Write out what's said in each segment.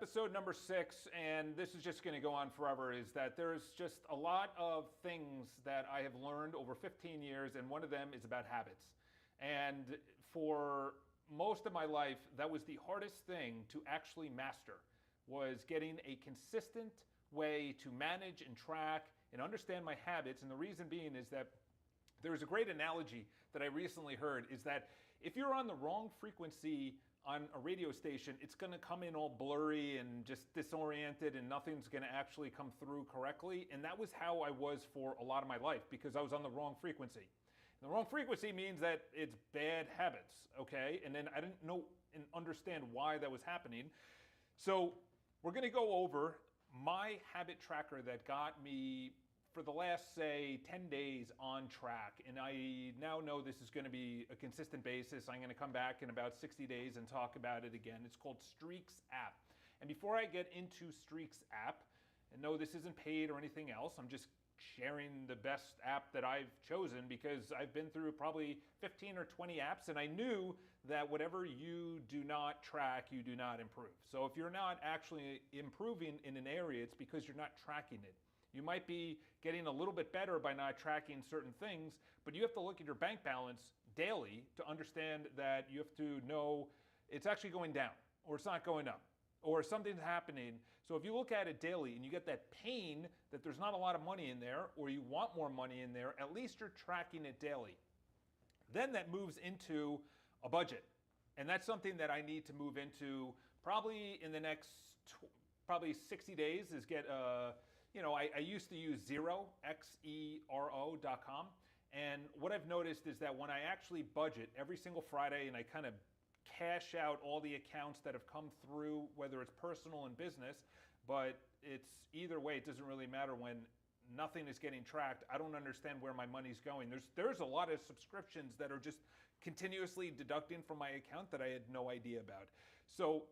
episode number 6, and this is just going to go on forever, is that there's just a lot of things that I have learned over 15 years, and one of them is about habits. And for most of my life, that was the hardest thing to actually master, was getting a consistent way to manage and track and understand my habits. And the reason being is that there's a great analogy that I recently heard, is that if you're on the wrong frequency on a radio station, it's going to come in all blurry and just disoriented, and nothing's going to actually come through correctly. And that was how I was for a lot of my life, because I was on the wrong frequency. And the wrong frequency means that it's bad habits, okay? And then I didn't know and understand why that was happening. So we're going to go over my habit tracker that got me for the last, say, 10 days on track. And I now know this is going to be a consistent basis. I'm going to come back in about 60 days and talk about it again. It's called Streaks app. And before I get into Streaks app, and no, this isn't paid or anything else, I'm just sharing the best app that I've chosen, because I've been through probably 15 or 20 apps, and I knew that whatever you do not track, you do not improve. So if you're not actually improving in an area, it's because you're not tracking it. You might be getting a little bit better by not tracking certain things, but you have to look at your bank balance daily to understand that you have to know it's actually going down, or it's not going up, or something's happening. So if you look at it daily and you get that pain that there's not a lot of money in there, or you want more money in there, at least you're tracking it daily. Then that moves into a budget. And that's something that I need to move into probably in the next probably 60 days, is get I used to use xero.com. And what I've noticed is that when I actually budget every single Friday and I kind of cash out all the accounts that have come through, whether it's personal and business, but it's either way, it doesn't really matter when nothing is getting tracked. I don't understand where my money's going. There's a lot of subscriptions that are just continuously deducting from my account that I had no idea about. So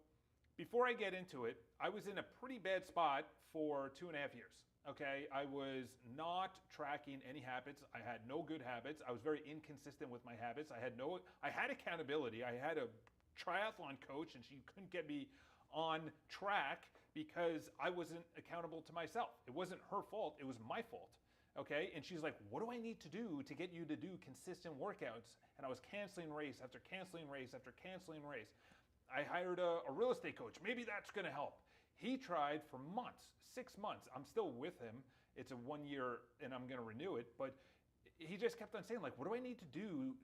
before I get into it, I was in a pretty bad spot for 2.5 years. Okay, I was not tracking any habits. I had no good habits. I was very inconsistent with my habits. I had accountability. I had a triathlon coach, and she couldn't get me on track because I wasn't accountable to myself. It wasn't her fault, it was my fault. Okay, and she's like, what do I need to do to get you to do consistent workouts? And I was canceling race after canceling race after canceling race. I hired a real estate coach. Maybe that's going to help. He tried for months, 6 months. I'm still with him. It's a 1 year and I'm going to renew it. But he just kept on saying, like, what do I need to do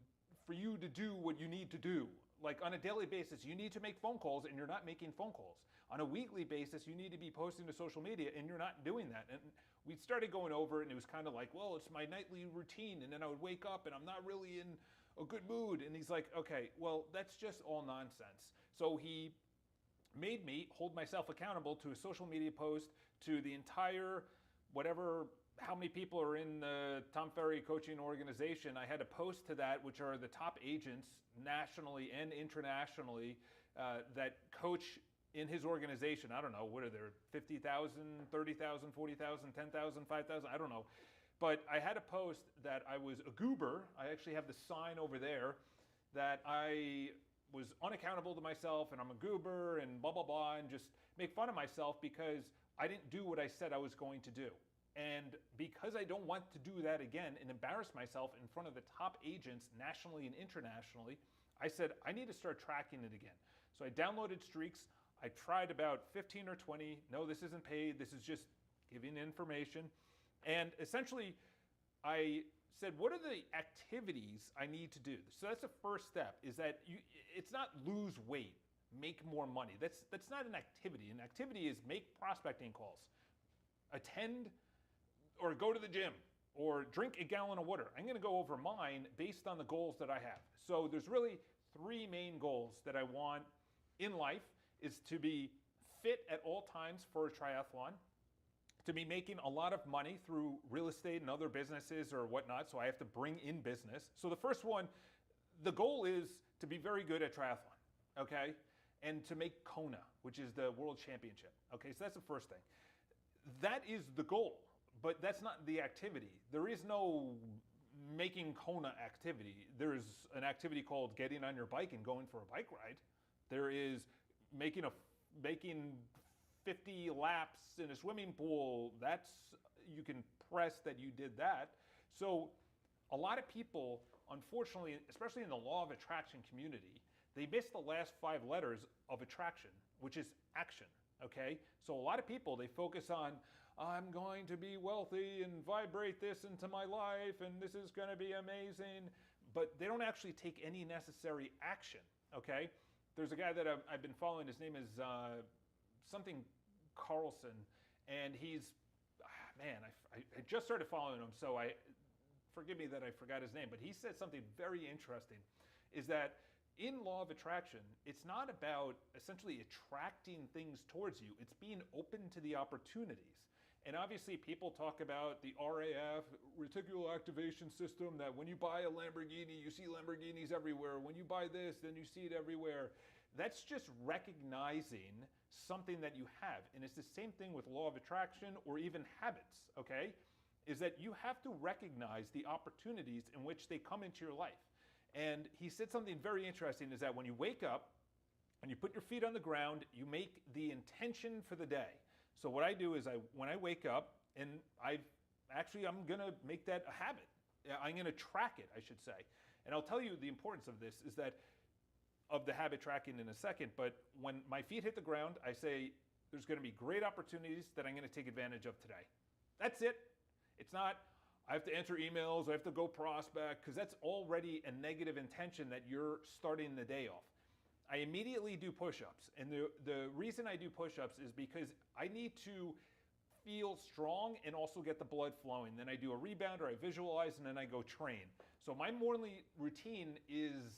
for you to do what you need to do? Like, on a daily basis, you need to make phone calls, and you're not making phone calls. On a weekly basis, you need to be posting to social media, and you're not doing that. And we started going over it, and it was kind of like, well, it's my nightly routine. And then I would wake up and I'm not really in a good mood. And he's like, okay, well, that's just all nonsense. So he made me hold myself accountable to a social media post, to the entire how many people are in the Tom Ferry coaching organization. I had to post to that, which are the top agents nationally and internationally that coach in his organization. I don't know, what are there, 50,000, 30,000, 40,000, 10,000, 5,000, I don't know. But I had a post that I was a goober. I actually have the sign over there that I was unaccountable to myself, and I'm a goober, and blah, blah, blah, and just make fun of myself because I didn't do what I said I was going to do. And because I don't want to do that again and embarrass myself in front of the top agents nationally and internationally, I said, I need to start tracking it again. So I downloaded Streaks. I tried about 15 or 20. No, this isn't paid. This is just giving information. And essentially, I said, what are the activities I need to do? So that's the first step, is that it's not lose weight, make more money. That's not an activity. An activity is make prospecting calls, attend or go to the gym, or drink a gallon of water. I'm going to go over mine based on the goals that I have. So there's really 3 main goals that I want in life, is to be fit at all times for a triathlon, to be making a lot of money through real estate and other businesses or whatnot, so I have to bring in business. So the first one, the goal is to be very good at triathlon, okay? And to make Kona, which is the world championship, okay? So that's the first thing. That is the goal, but that's not the activity. There is no making Kona activity. There's an activity called getting on your bike and going for a bike ride. There is making 50 laps in a swimming pool, you can press that you did that. So a lot of people, unfortunately, especially in the law of attraction community, they miss the last 5 letters of attraction, which is action, okay? So a lot of people, they focus on, I'm going to be wealthy and vibrate this into my life and this is going to be amazing, but they don't actually take any necessary action, okay? There's a guy that I've been following, his name is something Carlson, and he's, man, I just started following him, so forgive me that I forgot his name, but he said something very interesting, is that in law of attraction, it's not about essentially attracting things towards you, it's being open to the opportunities. And obviously people talk about the RAF, reticular activation system, that when you buy a Lamborghini, you see Lamborghinis everywhere. When you buy this, then you see it everywhere. That's just recognizing something that you have. And it's the same thing with law of attraction or even habits, okay? Is that you have to recognize the opportunities in which they come into your life. And he said something very interesting, is that when you wake up and you put your feet on the ground, you make the intention for the day. So what I do is when I wake up, and I'm going to make that a habit. I'm going to track it, I should say. And I'll tell you the importance of this is that, of the habit tracking in a second, but when my feet hit the ground, I say, there's going to be great opportunities that I'm going to take advantage of today. That's it. It's not, I have to answer emails, I have to go prospect, because that's already a negative intention that you're starting the day off. I immediately do push-ups, and the reason I do push-ups is because I need to feel strong and also get the blood flowing. Then I do a rebounder, I visualize, and then I go train. So my morning routine is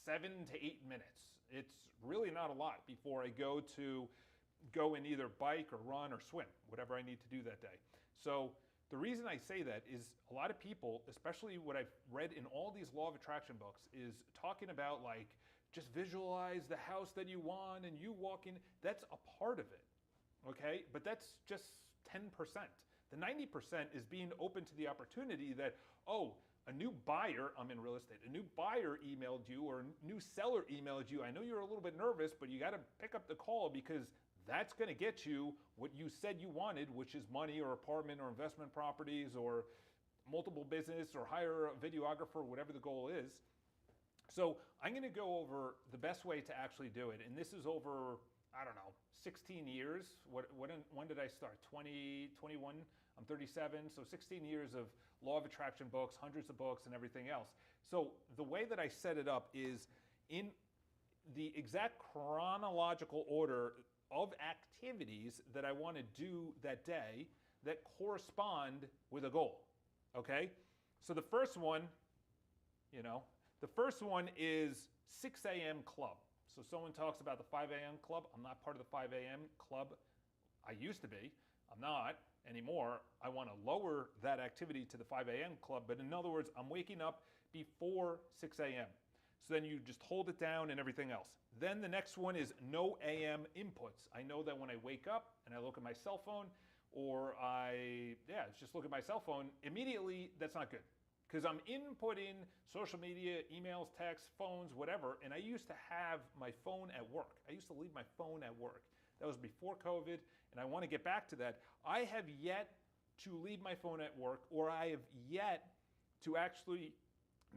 7 to 8 minutes. It's really not a lot before I go and either bike or run or swim, whatever I need to do that day. So the reason I say that is a lot of people, especially what I've read in all these law of attraction books, is talking about like, just visualize the house that you want and you walk in. That's a part of it, okay? But that's just 10%. The 90% is being open to the opportunity that, oh, a new buyer, I'm in real estate, a new buyer emailed you or a new seller emailed you. I know you're a little bit nervous, but you got to pick up the call because that's going to get you what you said you wanted, which is money or apartment or investment properties or multiple business or hire a videographer, whatever the goal is. So I'm going to go over the best way to actually do it. And this is over, I don't know, 16 years. When did I start? 20, 21? I'm 37. So 16 years of law of attraction books, hundreds of books and everything else. So the way that I set it up is in the exact chronological order of activities that I want to do that day that correspond with a goal. Okay? So the first one, the first one is 6 a.m. club. So someone talks about the 5 a.m. club. I'm not part of the 5 a.m. club. I used to be. I'm not anymore. I want to lower that activity to the 5 a.m. club. But in other words, I'm waking up before 6 a.m. So then you just hold it down and everything else. Then the next one is no AM inputs. I know that when I wake up and I look at my cell phone or just look at my cell phone, immediately that's not good. Because I'm inputting social media, emails, texts, phones, whatever, and I used to have my phone at work. I used to leave my phone at work. That was before COVID, and I want to get back to that. I have yet to leave my phone at work, or I have yet to actually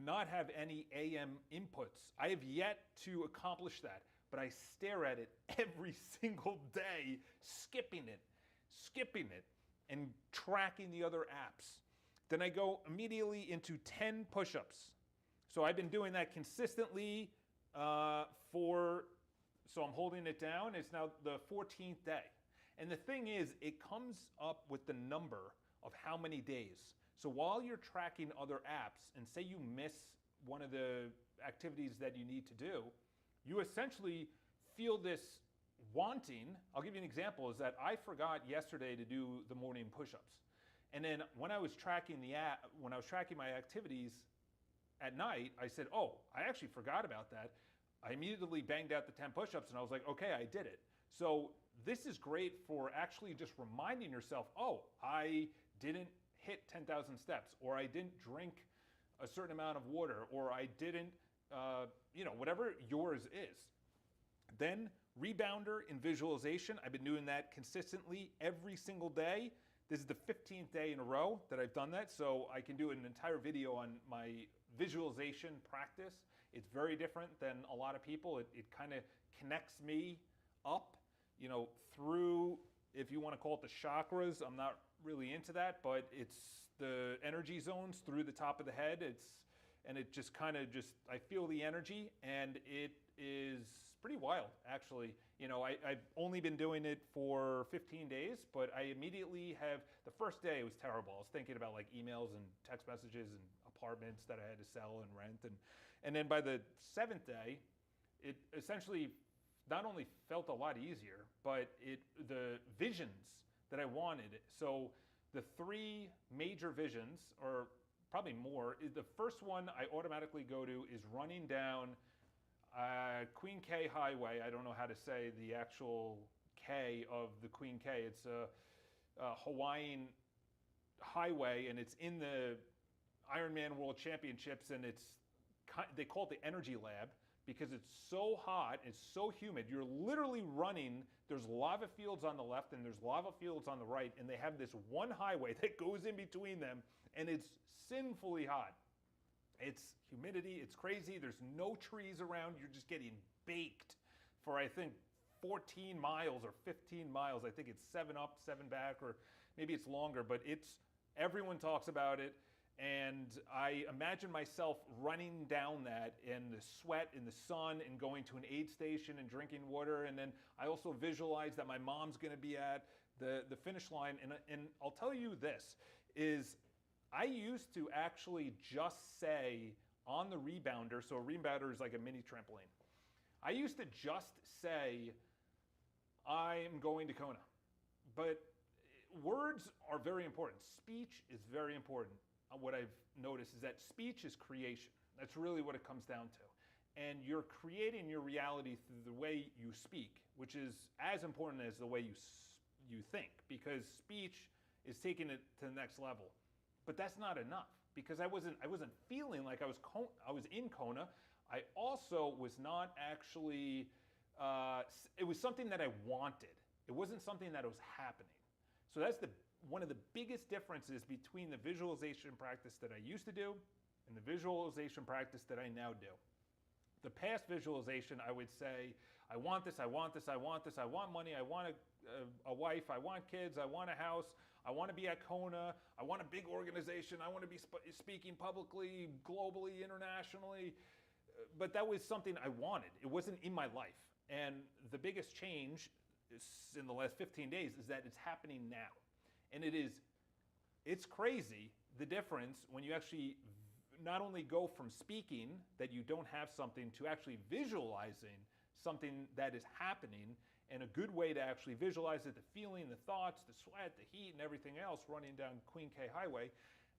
not have any AM inputs. I have yet to accomplish that, but I stare at it every single day, skipping it, and tracking the other apps. Then I go immediately into 10 push-ups. So I've been doing that consistently so I'm holding it down. It's now the 14th day. And the thing is, it comes up with the number of how many days. So while you're tracking other apps, and say you miss one of the activities that you need to do, you essentially feel this wanting. I'll give you an example, is that I forgot yesterday to do the morning push-ups. And then when I was tracking my activities at night, I said, oh, I actually forgot about that. I immediately banged out the 10 push-ups and I was like, okay, I did it. So this is great for actually just reminding yourself, oh, I didn't hit 10,000 steps, or I didn't drink a certain amount of water, or I didn't, whatever yours is. Then rebounder and visualization. I've been doing that consistently every single day. This is the 15th day in a row that I've done that, so I can do an entire video on my visualization practice. It's very different than a lot of people. It kind of connects me up, through, if you want to call it the chakras. I'm not really into that, but it's the energy zones through the top of the head. It just kind of I feel the energy, and it is pretty wild, actually. I've only been doing it for 15 days, but I immediately the first day it was terrible. I was thinking about like emails and text messages and apartments that I had to sell and rent. And then by the 7th day, it essentially not only felt a lot easier, but the visions that I wanted. So the 3 major visions, or probably more, the first one I automatically go to is running down Queen K Highway. I don't know how to say the actual K of the Queen K. It's a Hawaiian highway, and it's in the Ironman World Championships, and they call it the Energy Lab because it's so hot, it's so humid. You're literally running. There's lava fields on the left and there's lava fields on the right, and they have this one highway that goes in between them, and it's sinfully hot. It's humidity, it's crazy, there's no trees around, you're just getting baked for, I think, 14 miles or 15 miles. I think it's 7 up, 7 back, or maybe it's longer, but everyone talks about it. And I imagine myself running down that in the sweat, in the sun, and going to an aid station and drinking water. And then I also visualize that my mom's going to be at the finish line. And I'll tell you this, is I used to actually just say on the rebounder, so a rebounder is like a mini trampoline. I used to just say, I'm going to Kona. But words are very important. Speech is very important. What I've noticed is that speech is creation. That's really what it comes down to. And you're creating your reality through the way you speak, which is as important as the way you think, because speech is taking it to the next level. But that's not enough, because I wasn't feeling like I was in Kona. I also was not actually, it was something that I wanted. It wasn't something that was happening. So that's one of the biggest differences between the visualization practice that I used to do and the visualization practice that I now do. The past visualization, I would say, I want this, I want this, I want this, I want money, I want a wife, I want kids, I want a house, I want to be at Kona, I want a big organization, I want to be speaking publicly, globally, internationally. But that was something I wanted. It wasn't in my life. And the biggest change in the last 15 days is that it's happening now. And it's crazy, the difference when you actually not only go from speaking that you don't have something to actually visualizing something that is happening. And a good way to actually visualize it, the feeling, the thoughts, the sweat, the heat, and everything else running down Queen K Highway,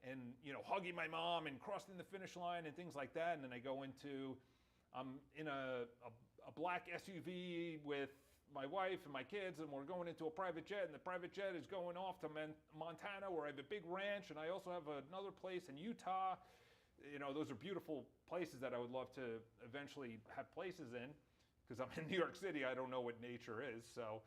and hugging my mom and crossing the finish line and things like that. And then I go I'm in a black SUV with my wife and my kids, and we're going into a private jet, and the private jet is going off to Montana, where I have a big ranch, and I also have another place in Utah. Those are beautiful places that I would love to eventually have places in, because I'm in New York City. I don't know what nature is, so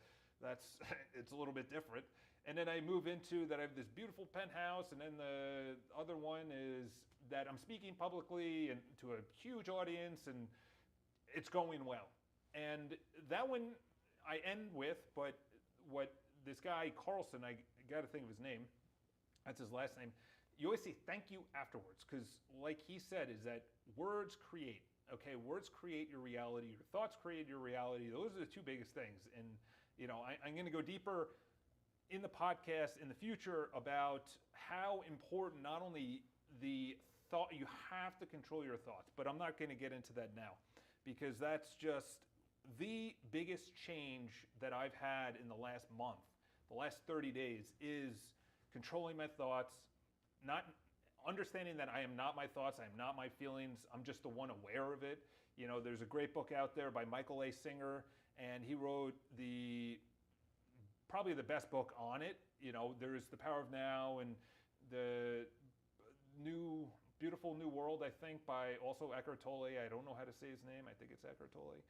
it's a little bit different. And then I move into that I have this beautiful penthouse, and then the other one is that I'm speaking publicly and to a huge audience, and it's going well. And that one I end with, but what this guy, Carlson, I got to think of his name, that's his last name, you always say thank you afterwards, because like he said, is that words create, okay? Words create your reality, your thoughts create your reality. Those are the two biggest things. And, I'm going to go deeper in the podcast in the future about how important not only the thought, you have to control your thoughts, but I'm not going to get into that now, because that's just the biggest change that I've had in the last month, the last 30 days, is controlling my thoughts, not understanding that I am not my thoughts, I am not my feelings, I'm just the one aware of it. There's a great book out there by Michael A. Singer, and he wrote probably the best book on it. There's The Power of Now, and the Beautiful New World, I think, by also Eckhart Tolle. I don't know how to say his name. I think it's Eckhart Tolle.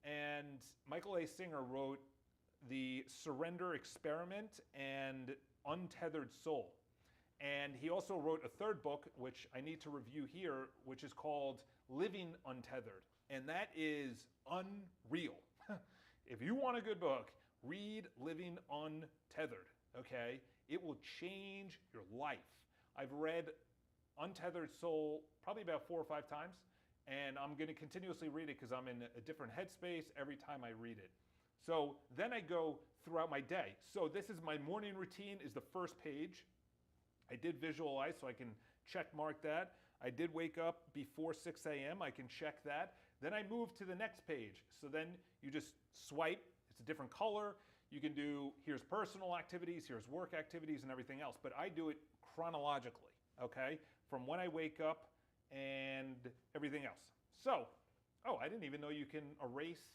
And Michael A. Singer wrote The Surrender Experiment and Untethered Soul. And he also wrote a third book, which I need to review here, which is called Living Untethered. And that is unreal. If you want a good book, read Living Untethered, okay? It will change your life. I've read Untethered Soul probably about 4 or 5 times, and I'm going to continuously read it because I'm in a different headspace every time I read it. So then I go throughout my day. So this is my morning routine, is the first page. I did visualize, so I can check mark that. I did wake up before 6 a.m. I can check that. Then I move to the next page. So then you just swipe. It's a different color. You can do, here's personal activities, here's work activities, and everything else. But I do it chronologically, okay? From when I wake up and everything else. So, oh, I didn't even know you can erase.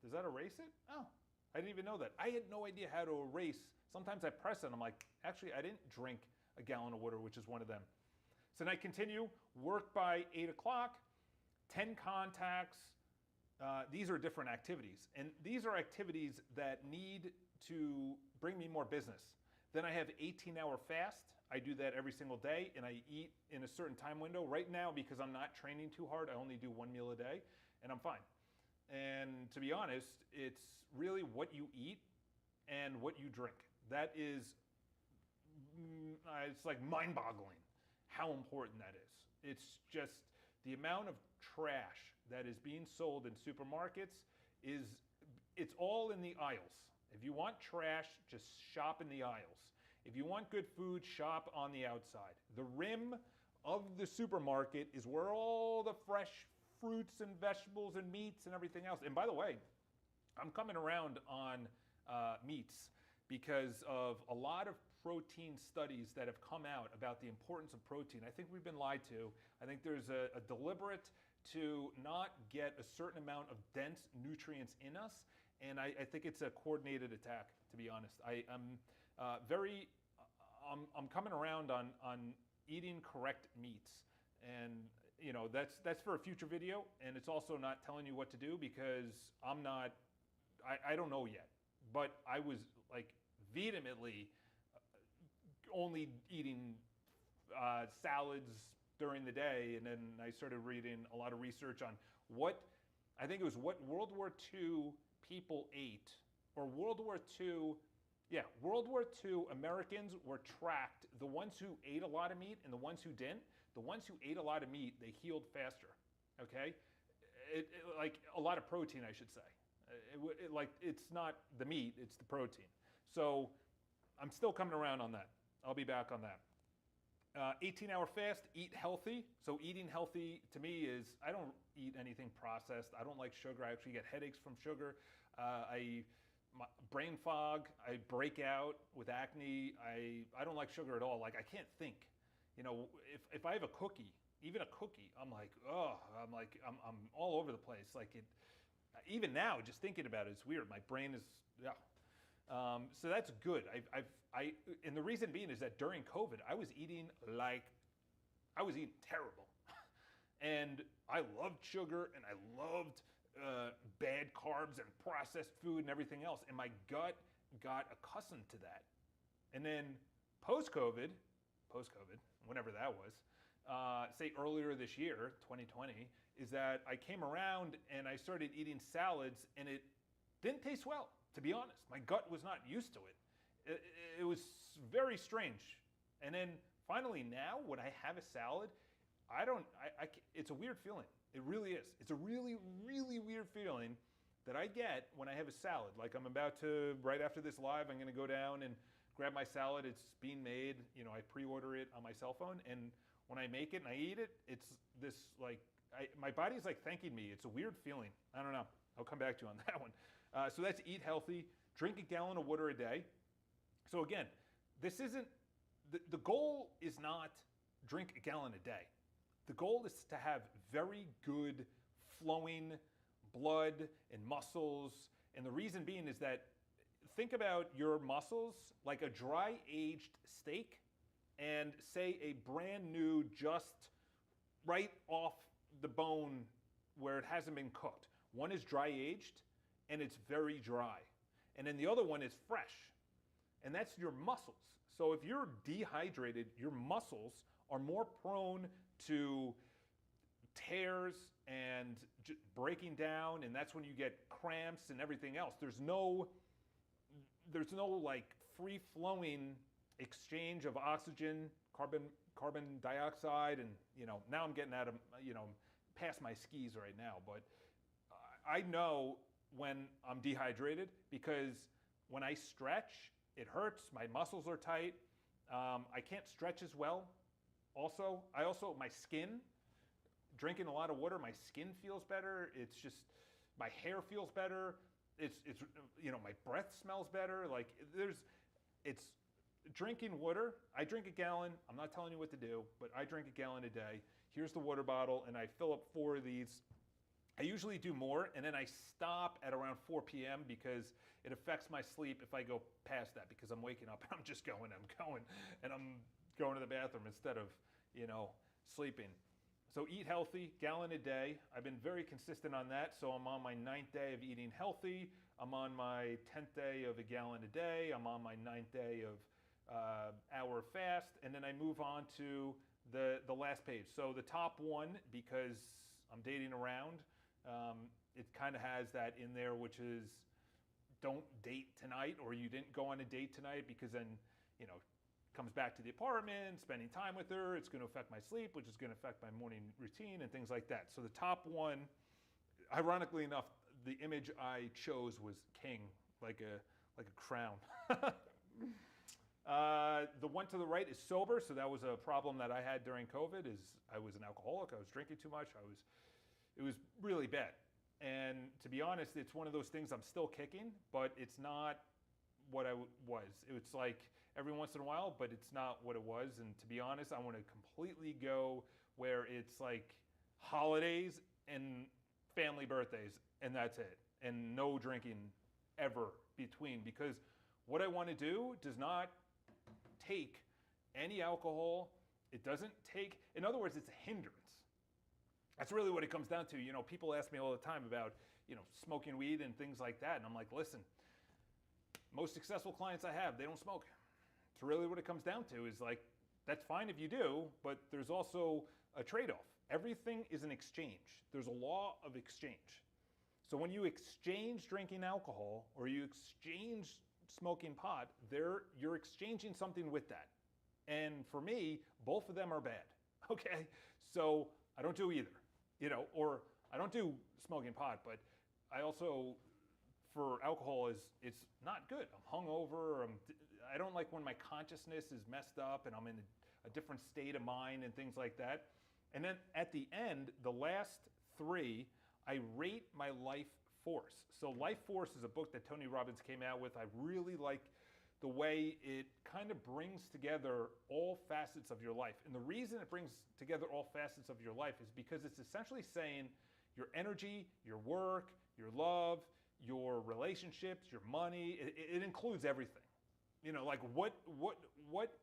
Does that erase it? Oh, I didn't even know that. I had no idea how to erase. Sometimes I press it and I'm like, actually, I didn't drink a gallon of water, which is one of them. So then I continue, work by 8 o'clock, 10 contacts. These are different activities. And these are activities that need to bring me more business. Then I have 18-hour fast. I do that every single day, and I eat in a certain time window. Right now, because I'm not training too hard, I only do 1 meal a day, and I'm fine. And to be honest, it's really what you eat and what you drink. That is, it's like mind-boggling how important that is. It's just the amount of trash that is being sold in supermarkets it's all in the aisles. If you want trash, just shop in the aisles. If you want good food, shop on the outside. The rim of the supermarket is where all the fresh fruits and vegetables and meats and everything else. And by the way, I'm coming around on meats because of a lot of protein studies that have come out about the importance of protein. I think we've been lied to. I think there's a deliberate to not get a certain amount of dense nutrients in us, and I think it's a coordinated attack, to be honest. I'm coming around on eating correct meats, and you know that's for a future video, and it's also not telling you what to do because I don't know yet, but I was like vehemently only eating salads during the day, and then I started reading a lot of research on what World War II people ate, or World War II Americans were tracked. The ones who ate a lot of meat and the ones who didn't, the ones who ate a lot of meat, they healed faster, okay? Like a lot of protein, I should say. It's not the meat, it's the protein. So I'm still coming around on that. I'll be back on that. 18-hour fast, eat healthy. So eating healthy to me is, I don't eat anything processed. I don't like sugar. I actually get headaches from sugar. Brain fog, I break out with acne. I don't like sugar at all. Like I can't think. You know, if I have a cookie, even a cookie, I'm like, I'm all over the place. Like it, even now, just thinking about it, it's weird. My brain is, yeah. So that's good. And the reason being is that during COVID, I was eating terrible. And I loved sugar and I loved bad carbs and processed food and everything else. And my gut got accustomed to that. And then post-COVID, whenever that was, say earlier this year, 2020, is that I came around and I started eating salads and it didn't taste well, to be honest. My gut was not used to it. It was very strange. And then finally now, when I have a salad, it's a weird feeling. It really is. It's a really, really weird feeling that I get when I have a salad. Like I'm about to, right after this live, I'm gonna go down and grab my salad. It's being made, you know, I pre-order it on my cell phone. And when I make it and I eat it, it's this like, my body's like thanking me. It's a weird feeling. I don't know. I'll come back to you on that one. So that's eat healthy, drink a gallon of water a day. So again, this isn't, the goal is not drink a gallon a day. The goal is to have very good flowing blood and muscles. And the reason being is that think about your muscles like a dry aged steak and say a brand new, just right off the bone where it hasn't been cooked. One is dry aged and it's very dry. And then the other one is fresh. And that's your muscles. So if you're dehydrated, your muscles are more prone to tears and breaking down, and that's when you get cramps and everything else. There's no like free flowing exchange of oxygen, carbon dioxide, and now I'm getting out of past my skis right now, but I know when I'm dehydrated because when I stretch, it hurts. My muscles are tight. I can't stretch as well. Also, my skin, drinking a lot of water, my skin feels better. It's just, my hair feels better. It's my breath smells better. Like it's drinking water. I drink a gallon. I'm not telling you what to do, but I drink a gallon a day. Here's the water bottle, and I fill up 4 of these. I usually do more, and then I stop at around 4 p.m. because it affects my sleep if I go past that, because I'm waking up and I'm going, and I'm going to the bathroom instead of, sleeping. So eat healthy, gallon a day. I've been very consistent on that, so I'm on my 9th day of eating healthy. I'm on my 10th day of a gallon a day. I'm on my 9th day of hour fast, and then I move on to the last page. So the top one, because I'm dating around, it kind of has that in there, which is don't date tonight, or you didn't go on a date tonight, because then, comes back to the apartment, spending time with her, it's going to affect my sleep, which is going to affect my morning routine and things like that. So the top one, ironically enough, the image I chose was king, like a crown. The one to the right is sober, so that was a problem that I had during COVID. Is I was an alcoholic, I was drinking too much, it was really bad. And to be honest, it's one of those things I'm still kicking, but it's not what I was. It's like every once in a while, but it's not what it was. And to be honest, I want to completely go where it's like holidays and family birthdays, and that's it. And no drinking ever between, because what I want to do does not take any alcohol. It doesn't take, in other words, it's a hindrance. That's really what it comes down to. People ask me all the time about, smoking weed and things like that. And I'm like, listen, most successful clients I have, they don't smoke. It's really what it comes down to, is like, that's fine if you do, but there's also a trade-off. Everything is an exchange. There's a law of exchange. So when you exchange drinking alcohol or you exchange smoking pot, you're exchanging something with that. And for me, both of them are bad. Okay? So I don't do either. Or I don't do smoking pot, but I also, for alcohol, it's not good. I'm hungover. I don't like when my consciousness is messed up and I'm in a different state of mind and things like that. And then at the end, the last 3, I rate my life force. So Life Force is a book that Tony Robbins came out with. I really like the way it kind of brings together all facets of your life. And the reason it brings together all facets of your life is because it's essentially saying your energy, your work, your love, your relationships, your money, it includes everything. Like what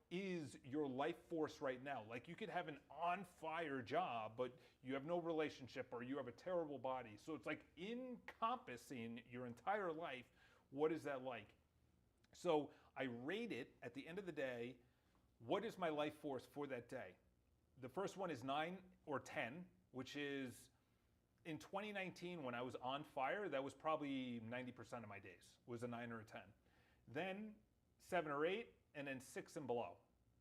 is your life force right now? Like you could have an on-fire job, but you have no relationship, or you have a terrible body. So it's like encompassing your entire life. What is that like? So I rate it at the end of the day, what is my life force for that day? The first one is 9 or 10, which is in 2019 when I was on fire, that was probably 90% of my days, was a 9 or a 10. Then 7 or 8, and then 6 and below.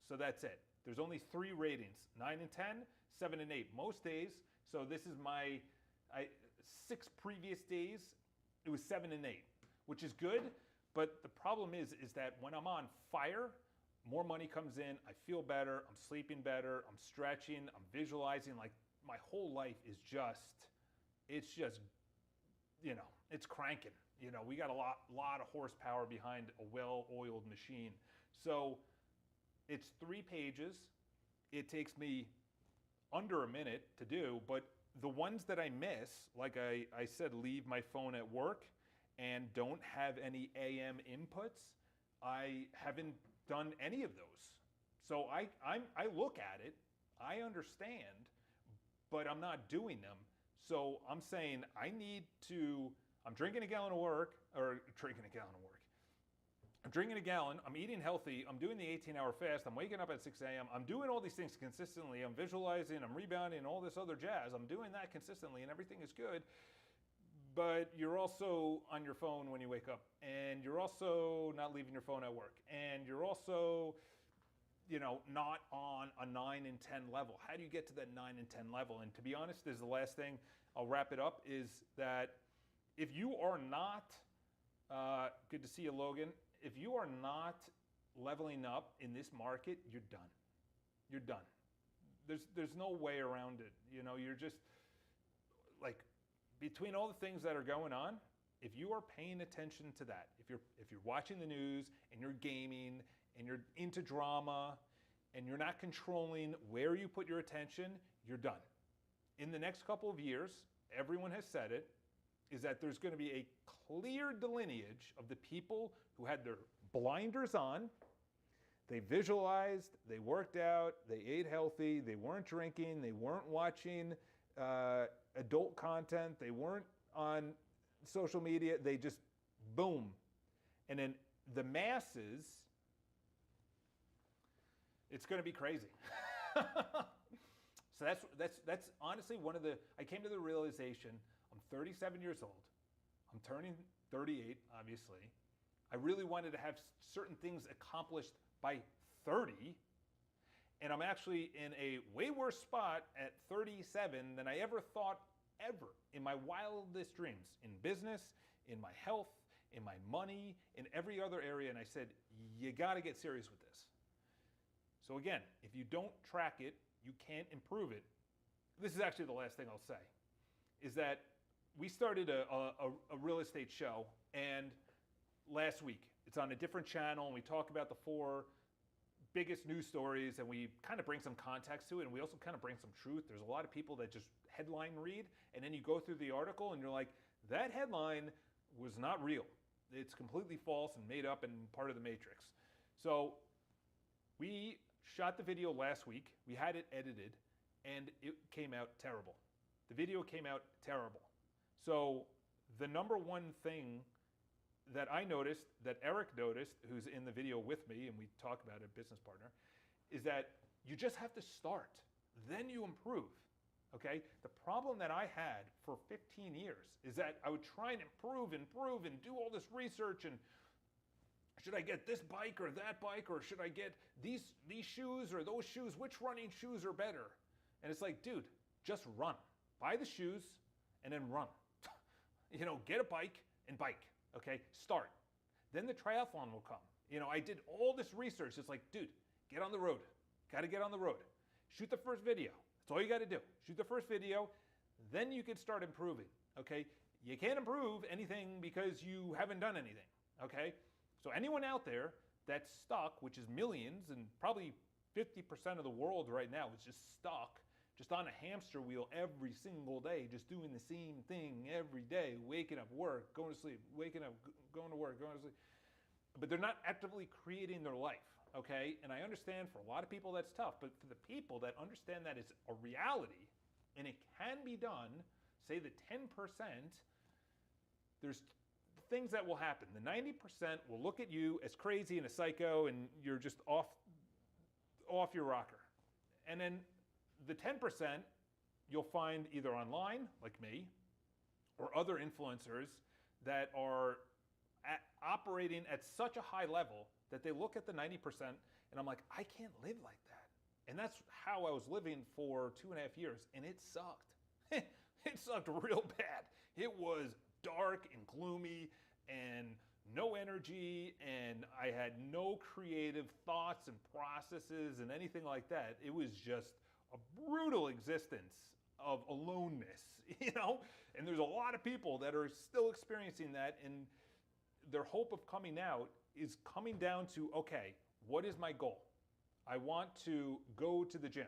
So that's it. There's only 3 ratings, 9 and 10, 7 and 8. Most days, so this is my 6 previous days, it was 7 and 8, which is good. But the problem is that when I'm on fire, more money comes in, I feel better, I'm sleeping better, I'm stretching, I'm visualizing, like my whole life is it's cranking. We got a lot of horsepower behind a well-oiled machine. So it's 3 pages. It takes me under a minute to do, but the ones that I miss, like I said, leave my phone at work and don't have any AM inputs, I haven't done any of those. So I look at it, I understand, but I'm not doing them. So I'm saying I'm drinking a gallon of work, or drinking a gallon of work. I'm drinking a gallon, I'm eating healthy, I'm doing the 18-hour fast, I'm waking up at 6 a.m., I'm doing all these things consistently, I'm visualizing, I'm rebounding, all this other jazz. I'm doing that consistently and everything is good. But you're also on your phone when you wake up, and you're also not leaving your phone at work, and you're also not on a 9 and 10 level. How do you get to that 9 and 10 level? And to be honest, this is the last thing, I'll wrap it up, is that if you are not, good to see you, Logan, if you are not leveling up in this market, you're done. You're done. There's no way around it. You're just, like, between all the things that are going on, if you are paying attention to that, if you're watching the news and you're gaming and you're into drama and you're not controlling where you put your attention, you're done. In the next couple of years, everyone has said it, is that there's going to be a clear delineage of the people who had their blinders on, they visualized, they worked out, they ate healthy, they weren't drinking, they weren't watching adult content, they weren't on social media, they just boom. And then the masses, it's going to be crazy. So that's honestly I came to the realization, I'm 37 years old, I'm turning 38, obviously. I really wanted to have certain things accomplished by 30, and I'm actually in a way worse spot at 37 than I ever thought ever in my wildest dreams, in business, in my health, in my money, in every other area. And I said, you got to get serious with this. So again, if you don't track it, you can't improve it. This is actually the last thing I'll say, is that we started a real estate show, and last week, it's on a different channel, and we talk about the 4 biggest news stories, and we kind of bring some context to it, and we also kind of bring some truth. There's a lot of people that just headline read, and then you go through the article, and you're like, that headline was not real. It's completely false and made up and part of the matrix. So we shot the video last week. We had it edited, and it came out terrible. The video came out terrible. So the number one thing that I noticed, that Eric noticed, who's in the video with me, and we talk about it, business partner, is that you just have to start. Then you improve, okay? The problem that I had for 15 years is that I would try and improve and do all this research, and should I get this bike or that bike, or should I get these shoes or those shoes? Which running shoes are better? And it's like, dude, just run. Buy the shoes and then run. Get a bike and bike. Okay, start. Then the triathlon will come. I did all this research. It's like, dude, get on the road. Got to get on the road. Shoot the first video. That's all you got to do. Shoot the first video. Then you can start improving. Okay, you can't improve anything because you haven't done anything. Okay, so anyone out there that's stuck, which is millions, and probably 50% of the world right now is just stuck, just on a hamster wheel every single day, just doing the same thing every day, waking up, work, going to sleep, waking up, going to work, going to sleep. But they're not actively creating their life, okay? And I understand for a lot of people that's tough, but for the people that understand that it's a reality and it can be done, say the 10%, there's things that will happen. The 90% will look at you as crazy and a psycho, and you're just off your rocker. And then the 10% you'll find either online, like me, or other influencers that are operating at such a high level that they look at the 90%, and I'm like, I can't live like that. And that's how I was living for 2.5 years, and it sucked. It sucked real bad. It was dark and gloomy and no energy, and I had no creative thoughts and processes and anything like that. It was just a brutal existence of aloneness, and there's a lot of people that are still experiencing that, and their hope of coming out is coming down to, okay, what is my goal? I want to go to the gym.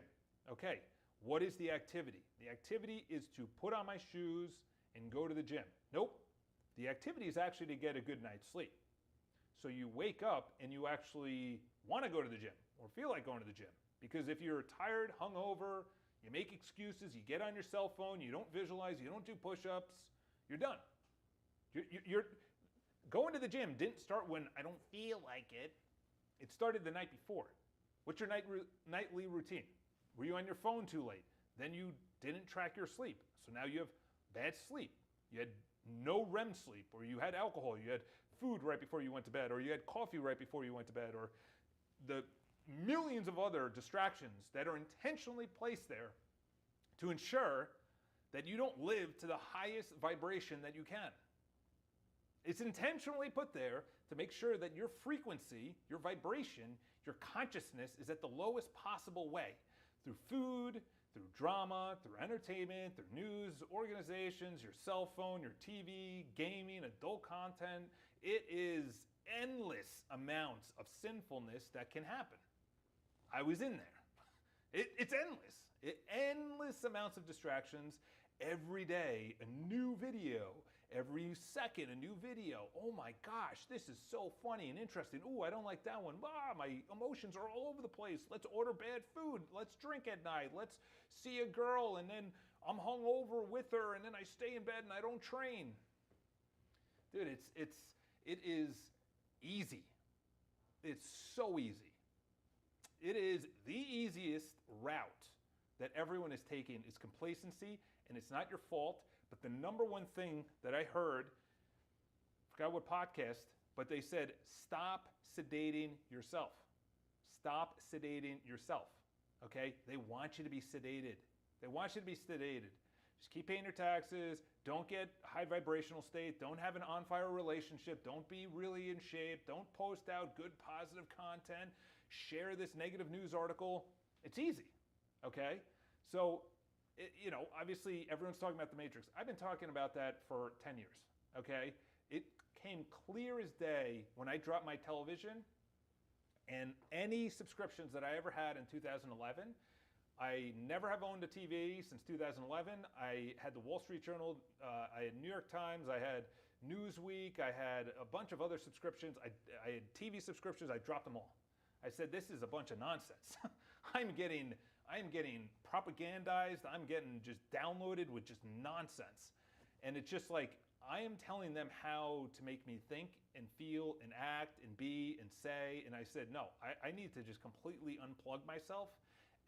Okay, what is the activity? The activity is to put on my shoes and go to the gym. Nope, the activity is actually to get a good night's sleep. So you wake up and you actually want to go to the gym or feel like going to the gym. Because if you're tired, hungover, You make excuses, you get on your cell phone, you don't visualize, you don't do push-ups, you're done. You're going to the gym didn't start when I don't feel like it. It started the night before. What's your nightly routine? Were you on your phone too late? Then you didn't track your sleep. So now you have bad sleep. You had no REM sleep, or you had alcohol, you had food right before you went to bed, or you had coffee right before you went to bed, or the millions of other distractions that are intentionally placed there to ensure that you don't live to the highest vibration that you can. It's intentionally put there to make sure that your frequency, your vibration, your consciousness is at the lowest possible way, through food, through drama, through entertainment, through news, organizations, your cell phone, your TV, gaming, adult content. It is endless amounts of sinfulness that can happen. I was in there. It's endless. Endless amounts of distractions. Every day, a new video. Every second, a new video. Oh my gosh, this is so funny and interesting. Ooh, I don't like that one. My emotions are all over the place. Let's order bad food. Let's drink at night. Let's see a girl, and then I'm hungover with her, and then I stay in bed and I don't train. Dude, it is easy. It's so easy. It is the easiest route that everyone is taking is complacency, and it's not your fault. But the number one thing that I heard, I forgot what podcast, but they said, stop sedating yourself. Stop sedating yourself, okay? They want you to be sedated. They want you to be sedated. Just keep paying your taxes. Don't get high vibrational state. Don't have an on-fire relationship. Don't be really in shape. Don't post out good, positive content. Share this negative news article. It's easy, okay? So, obviously everyone's talking about the Matrix. I've been talking about that for 10 years, okay? It came clear as day when I dropped my television and any subscriptions that I ever had in 2011. I never have owned a TV since 2011. I had the Wall Street Journal, I had New York Times, I had Newsweek, I had a bunch of other subscriptions. I had TV subscriptions, I dropped them all. I said, this is a bunch of nonsense. I'm getting propagandized. I'm getting just downloaded with just nonsense. And it's just like, I am telling them how to make me think and feel and act and be and say. And I said, no, I need to just completely unplug myself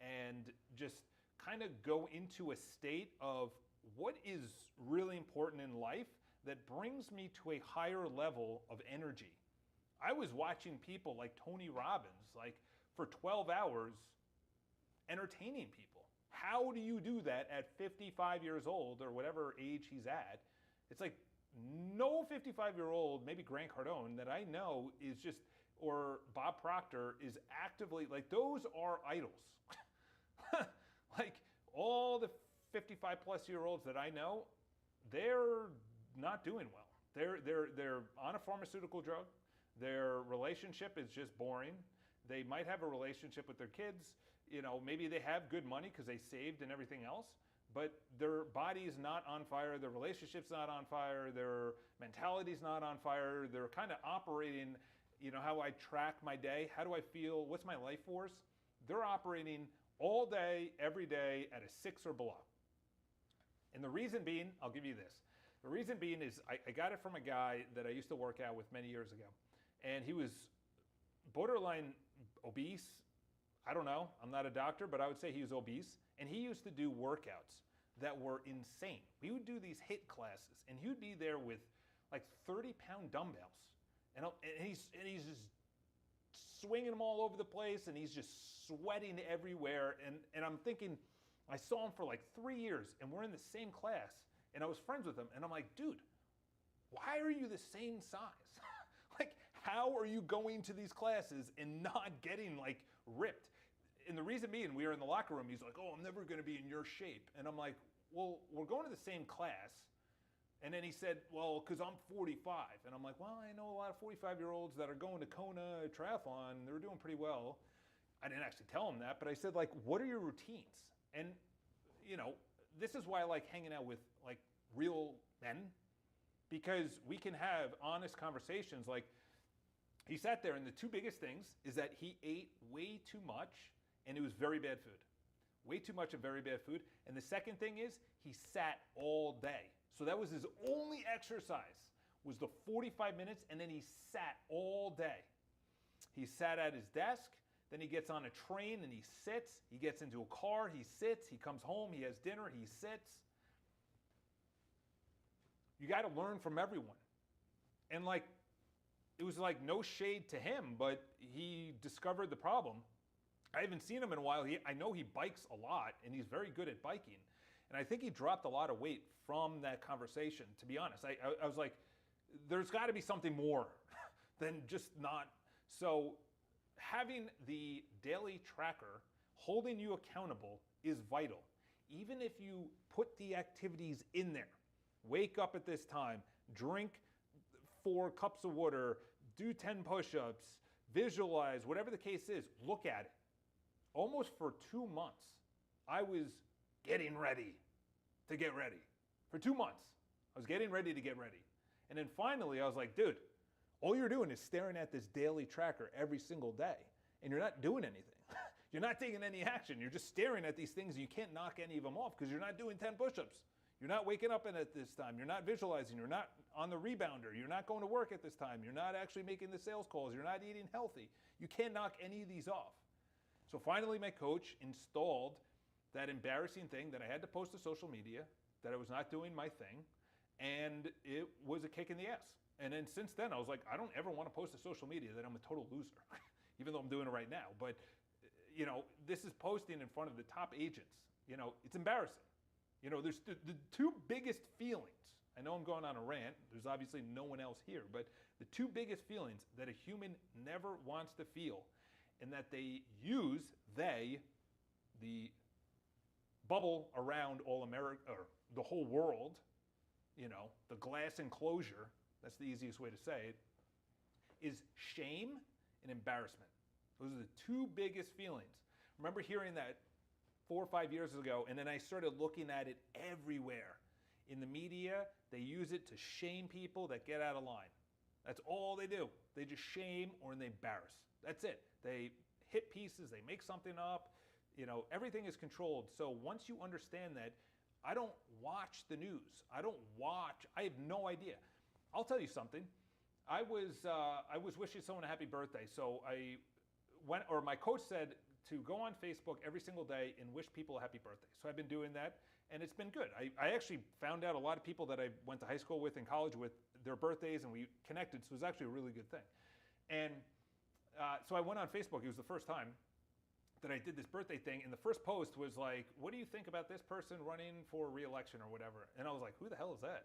and just kind of go into a state of what is really important in life that brings me to a higher level of energy. I was watching people like Tony Robbins, like for 12 hours, entertaining people. How do you do that at 55 years old or whatever age he's at? It's like no 55-year-old, maybe Grant Cardone that I know is just, or Bob Proctor is actively, like those are idols. Like all the 55 plus year olds that I know, they're not doing well. They're on a pharmaceutical drug. Their relationship is just boring. They might have a relationship with their kids. Maybe they have good money because they saved and everything else, but their body is not on fire. Their relationship's not on fire. Their mentality's not on fire. They're kind of operating, how I track my day. How do I feel? What's my life force? They're operating all day, every day at a 6 or below. And the reason being, I'll give you this. The reason being is I got it from a guy that I used to work out with many years ago. And he was borderline obese. I don't know. I'm not a doctor, but I would say he was obese. And he used to do workouts that were insane. We would do these HIIT classes, and he would be there with like 30-pound dumbbells. And he's just swinging them all over the place, and he's just sweating everywhere. And I'm thinking, I saw him for like 3 years, and we're in the same class. And I was friends with him, and I'm like, dude, why are you the same size? Like, how are you going to these classes and not getting like ripped? And the reason being, we were in the locker room, he's like, oh, I'm never gonna be in your shape. And I'm like, well, we're going to the same class. And then he said, well, because I'm 45. And I'm like, well, I know a lot of 45-year-olds that are going to Kona Triathlon. They're doing pretty well. I didn't actually tell him that, but I said, like, what are your routines? And, this is why I like hanging out with, like, real men, because we can have honest conversations. Like, he sat there, and the two biggest things is that he ate way too much, and it was very bad food. way too much of very bad food. And the second thing is he sat all day. So that was his only exercise, was the 45 minutes, and then he sat all day. He sat at his desk, then he gets on a train and he sits. He gets into a car, he sits. He comes home, he has dinner, he sits. You got to learn from everyone. And like, it was like no shade to him, but he discovered the problem. I haven't seen him in a while. I know he bikes a lot, and he's very good at biking. And I think he dropped a lot of weight from that conversation, to be honest. I was like, there's got to be something more than just not. So having the daily tracker holding you accountable is vital. Even if you put the activities in there, wake up at this time, drink 4 cups of water, do 10 push-ups, visualize, whatever the case is, look at it. Almost for 2 months, I was getting ready to get ready. For 2 months, I was getting ready to get ready. And then finally, I was like, dude, all you're doing is staring at this daily tracker every single day, and you're not doing anything. You're not taking any action. You're just staring at these things, and you can't knock any of them off because you're not doing 10 push-ups. You're not waking up at this time. You're not visualizing. You're not on the rebounder. You're not going to work at this time. You're not actually making the sales calls. You're not eating healthy. You can't knock any of these off. So finally, my coach installed that embarrassing thing that I had to post to social media, that I was not doing my thing, and it was a kick in the ass. And then since then, I was like, I don't ever want to post to social media that I'm a total loser, even though I'm doing it right now. But, you know, this is posting in front of the top agents. You know, it's embarrassing. You know, there's the 2 biggest feelings. I know I'm going on a rant. There's obviously no one else here. But the 2 biggest feelings that a human never wants to feel, and that they use, the bubble around all America, or the whole world, you know, the glass enclosure, that's the easiest way to say it, is shame and embarrassment. Those are the 2 biggest feelings. Remember hearing that 4 or 5 years ago, and then I started looking at it everywhere. In the media, they use it to shame people that get out of line. That's all they do. They just shame or they embarrass. That's it. They hit pieces, they make something up. You know, everything is controlled. So once you understand that, I don't watch the news. I have no idea. I'll tell you something. I was wishing someone a happy birthday. So my coach said to go on Facebook every single day and wish people a happy birthday. So I've been doing that, and it's been good. I actually found out a lot of people that I went to high school with and college with, their birthdays, and we connected. So it was actually a really good thing. And so I went on Facebook. It was the first time that I did this birthday thing, and the first post was like, what do you think about this person running for re-election or whatever? And I was like, who the hell is that?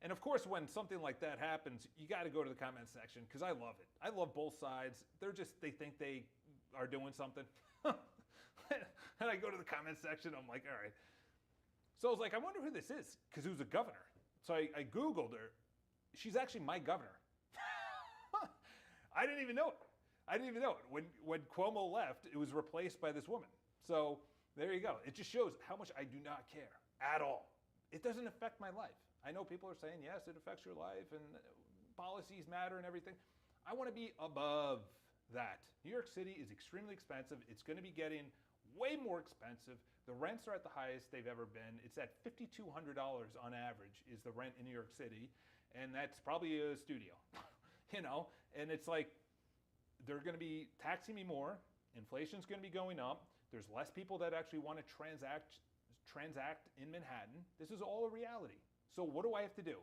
And of course, when something like that happens, you got to go to the comment section because I love it. I love both sides. They think they are doing something. And I go to the comment section, I'm like, all right. So I was like, I wonder who this is, because it was a governor. So I Googled her. She's actually my governor. I didn't even know it. When Cuomo left, it was replaced by this woman. So there you go. It just shows how much I do not care at all. It doesn't affect my life. I know people are saying, yes, it affects your life and policies matter and everything. I want to be above that. New York City is extremely expensive. It's going to be getting way more expensive. The rents are at the highest they've ever been. It's at $5,200 on average is the rent in New York City. And that's probably a studio, you know? And it's like, they're going to be taxing me more. Inflation's going to be going up. There's less people that actually want to transact in Manhattan. This is all a reality. So what do I have to do?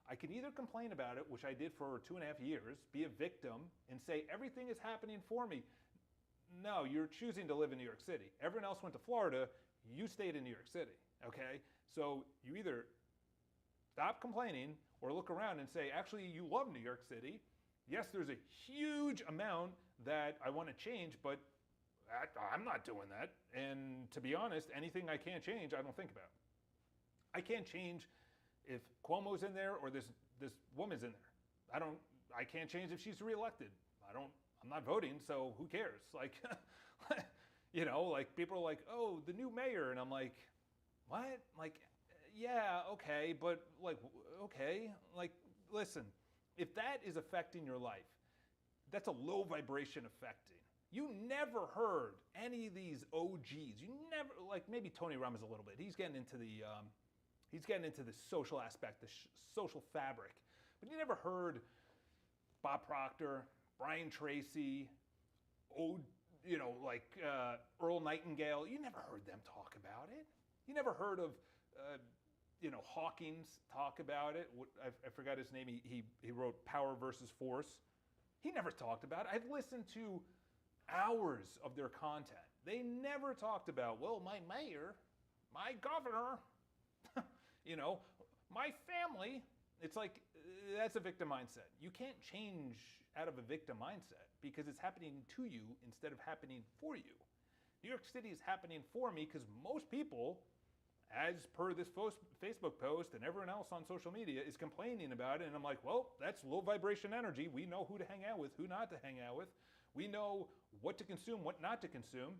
I can either complain about it, which I did for 2.5 years, be a victim, and say everything is happening for me. No, you're choosing to live in New York City. Everyone else went to Florida. You stayed in New York City, okay? So you either stop complaining or look around and say, actually, you love New York City. Yes, there's a huge amount that I want to change, but I'm not doing that. And to be honest, anything I can't change, I don't think about. I can't change if Cuomo's in there or this woman's in there. I can't change if she's reelected. I'm not voting, so who cares? Like, you know, like people are like, oh, the new mayor. And I'm like, what? Like, yeah, okay, but like, okay. Like, listen, if that is affecting your life, that's a low vibration affecting. You never heard any of these OGs. You never, like maybe Tony Roma's a little bit. He's getting into the social aspect, the social fabric. But you never heard Bob Proctor, Brian Tracy, Earl Nightingale. You never heard them talk about it. You never heard of, Hawkins talk about it. I forgot his name. He wrote Power versus Force. He never talked about it. I've listened to hours of their content. They never talked about, well, my mayor, my governor, my family. It's like, that's a victim mindset. You can't change out of a victim mindset because it's happening to you instead of happening for you. New York City is happening for me because most people, as per this Facebook post and everyone else on social media, is complaining about it. And I'm like, well, that's low vibration energy. We know who to hang out with, who not to hang out with. We know what to consume, what not to consume.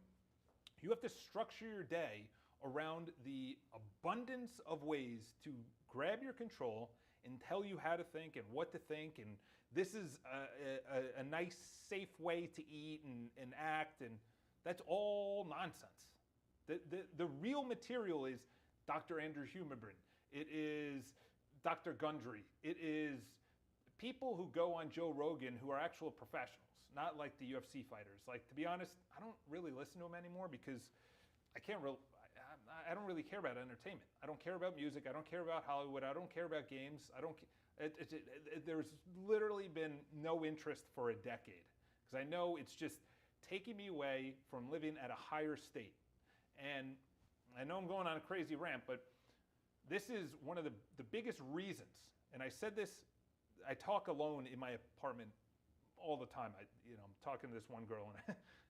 You have to structure your day around the abundance of ways to grab your control and tell you how to think and what to think. And this is a nice, safe way to eat and act. And that's all nonsense. The real material is Dr. Andrew Huberman. It is Dr. Gundry. It is people who go on Joe Rogan who are actual professionals, not like the UFC fighters. Like, to be honest, I don't really listen to them anymore because I don't really care about entertainment. I don't care about music. I don't care about Hollywood. I don't care about games. There's literally been no interest for a decade because I know it's just taking me away from living at a higher state. And I know I'm going on a crazy rant, but this is one of the biggest reasons. And I said this, I talk alone in my apartment all the time. I'm talking to this one girl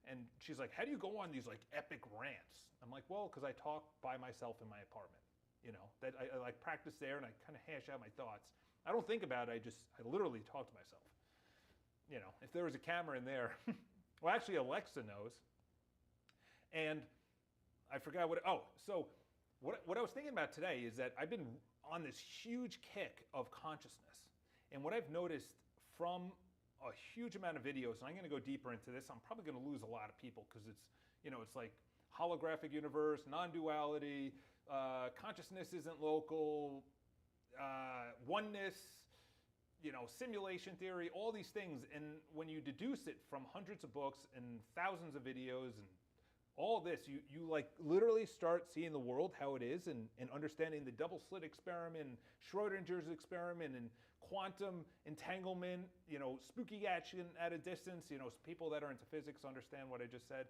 and she's like, how do you go on these like epic rants? I'm like, well, because I talk by myself in my apartment. That I like practice there and I kind of hash out my thoughts. I don't think about it. I literally talk to myself. If there was a camera in there, well, actually Alexa knows. And I forgot what I was thinking about today is that I've been on this huge kick of consciousness. And what I've noticed from a huge amount of videos, and I'm going to go deeper into this, I'm probably going to lose a lot of people because it's like holographic universe, non-duality, consciousness isn't local, oneness, simulation theory, all these things. And when you deduce it from hundreds of books and thousands of videos and all this, you like literally start seeing the world how it is and understanding the double slit experiment, Schrodinger's experiment, and quantum entanglement, spooky action at a distance. People that are into physics understand what I just said.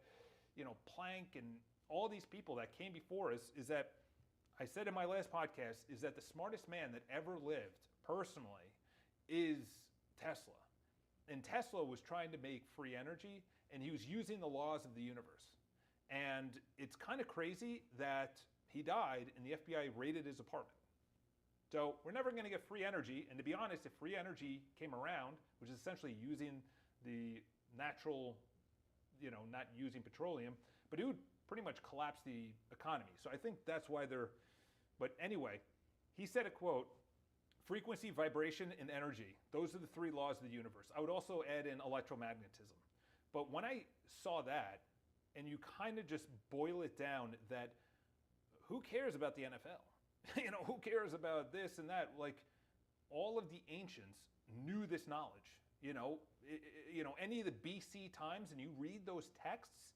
Planck and all these people that came before us, is that I said in my last podcast, is that the smartest man that ever lived personally is Tesla. And Tesla was trying to make free energy, and he was using the laws of the universe. And it's kind of crazy that he died and the FBI raided his apartment. So we're never going to get free energy. And to be honest, if free energy came around, which is essentially using the natural, not using petroleum, but it would pretty much collapse the economy. So I think that's why but anyway, he said a quote, frequency, vibration, and energy. Those are the three laws of the universe. I would also add in electromagnetism. But when I saw that, and you kind of just boil it down, that who cares about the NFL? Who cares about this and that? Like, all of the ancients knew this knowledge. Any of the BC times, and you read those texts,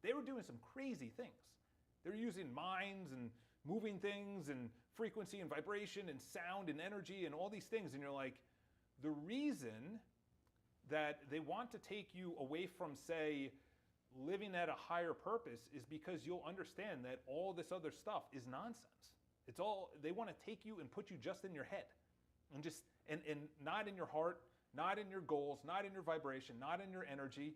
they were doing some crazy things. They're using minds and moving things and frequency and vibration and sound and energy and all these things. And you're like, the reason that they want to take you away from, say, living at a higher purpose is because you'll understand that all this other stuff is nonsense. It's all, they want to take you and put you just in your head and not in your heart, not in your goals, not in your vibration, not in your energy.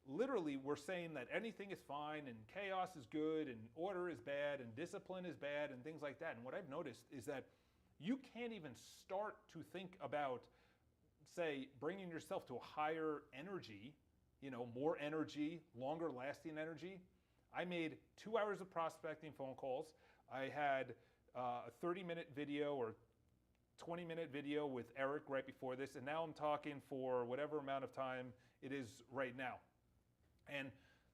Literally, we're saying that anything is fine and chaos is good and order is bad and discipline is bad and things like that. And what I've noticed is that you can't even start to think about, say, bringing yourself to a higher energy, more energy, longer lasting energy. I made 2 hours of prospecting phone calls. I had a 30-minute video or 20-minute video with Eric right before this, and now I'm talking for whatever amount of time it is right now. And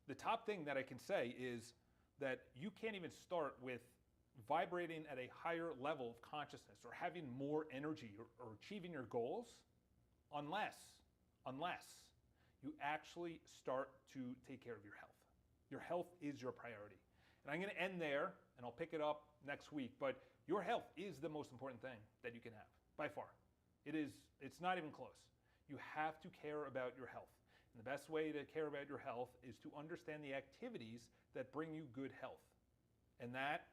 the top thing that I can say is that you can't even start with vibrating at a higher level of consciousness or having more energy or achieving your goals unless you actually start to take care of your health. Your health is your priority. And I'm going to end there, and I'll pick it up next week. But your health is the most important thing that you can have, by far. It's not even close. You have to care about your health. And the best way to care about your health is to understand the activities that bring you good health. And that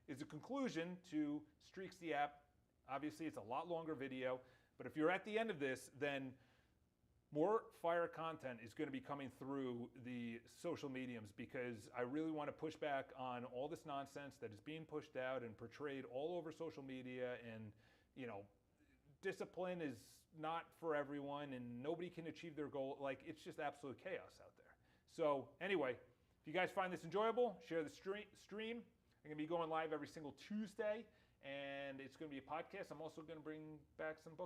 is a conclusion to Streaks the app. Obviously, it's a lot longer video, but if you're at the end of this, then more fire content is going to be coming through the social mediums, because I really want to push back on all this nonsense that is being pushed out and portrayed all over social media. And, discipline is not for everyone, and nobody can achieve their goal. Like, it's just absolute chaos out there. So anyway, if you guys find this enjoyable, share the stream. I'm going to be going live every single Tuesday, and it's going to be a podcast. I'm also going to bring back some book